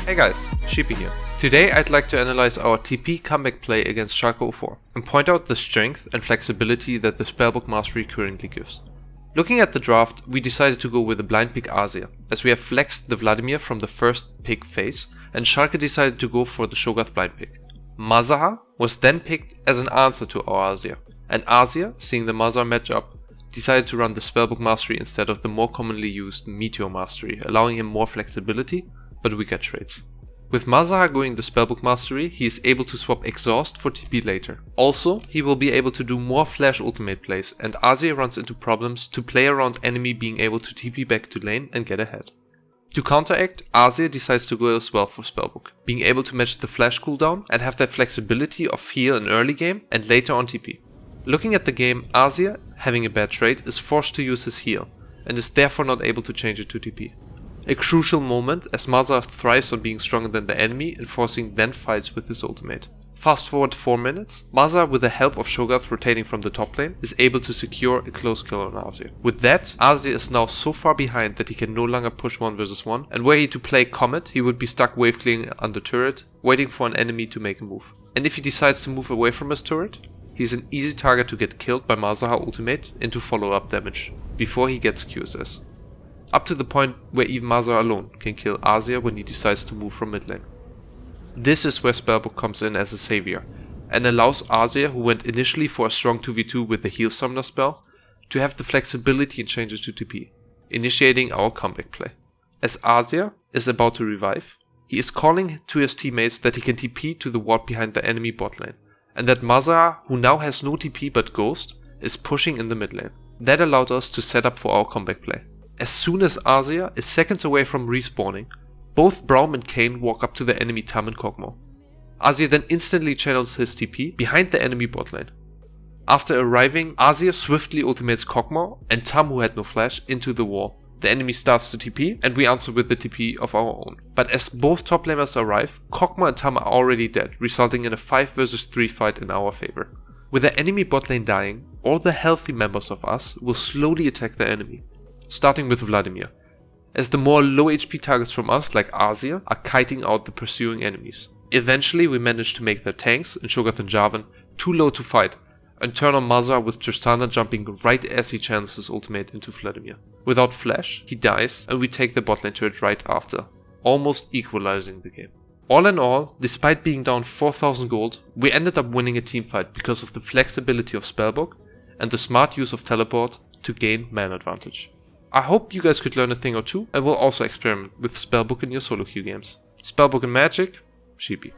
Hey guys, Sheepy here. Today I'd like to analyze our TP comeback play against Schalke 04 and point out the strength and flexibility that the Spellbook mastery currently gives. Looking at the draft, we decided to go with a blind pick Asia, as we have flexed the Vladimir from the first pick phase, and Schalke decided to go for the Shogath blind pick. Mazaha was then picked as an answer to our Asia, and Asia, seeing the Mazaha matchup, decided to run the Spellbook mastery instead of the more commonly used Meteor mastery, allowing him more flexibility but weaker traits. With Mazaha going the Spellbook mastery, he is able to swap Exhaust for TP later. Also, he will be able to do more flash ultimate plays, and Asia runs into problems to play around enemy being able to TP back to lane and get ahead. To counteract, Asia decides to go as well for Spellbook, being able to match the flash cooldown and have that flexibility of heal in early game and later on TP. Looking at the game, Asia, having a bad trait, is forced to use his heal, and is therefore not able to change it to TP. A crucial moment, as Mazaha thrives on being stronger than the enemy and forcing then fights with his ultimate. Fast forward 4 minutes, Mazaha, with the help of Shogath rotating from the top lane, is able to secure a close kill on Asia. With that, Asia is now so far behind that he can no longer push 1 vs 1, and were he to play Comet, he would be stuck wave clearing under turret, waiting for an enemy to make a move. And if he decides to move away from his turret, he's an easy target to get killed by Mazaha ultimate into follow-up damage, before he gets QSS. Up to the point where even Mazaha alone can kill Asia when he decides to move from mid lane. This is where Spellbook comes in as a savior, and allows Asia, who went initially for a strong 2v2 with the heal summoner spell, to have the flexibility and changes to TP, initiating our comeback play. As Asia is about to revive, he is calling to his teammates that he can TP to the ward behind the enemy bot lane, and that Mazaha, who now has no TP but Ghost, is pushing in the mid lane. That allowed us to set up for our comeback play. As soon as Asia is seconds away from respawning, both Braum and Kayn walk up to the enemy Tam and Kog'Maw. Asia then instantly channels his TP behind the enemy bot lane. After arriving, Asia swiftly ultimates Kog'Maw and Tam, who had no flash, into the wall. The enemy starts to TP and we answer with the TP of our own. But as both top laners arrive, Kog'Maw and Tam are already dead, resulting in a 5 vs 3 fight in our favor. With the enemy bot lane dying, all the healthy members of us will slowly attack the enemy, starting with Vladimir, as the more low HP targets from us like Asia are kiting out the pursuing enemies. Eventually we manage to make their tanks, in Shogath and Jarvan, too low to fight, and turn on Mazaha with Tristana jumping right as he channels his ultimate into Vladimir. Without flash, he dies and we take the bot lane turret right after, almost equalizing the game. All in all, despite being down 4000 gold, we ended up winning a teamfight because of the flexibility of Spellbook and the smart use of teleport to gain man advantage. I hope you guys could learn a thing or two and will also experiment with Spellbook in your solo queue games. Spellbook and Magic, Sheepy.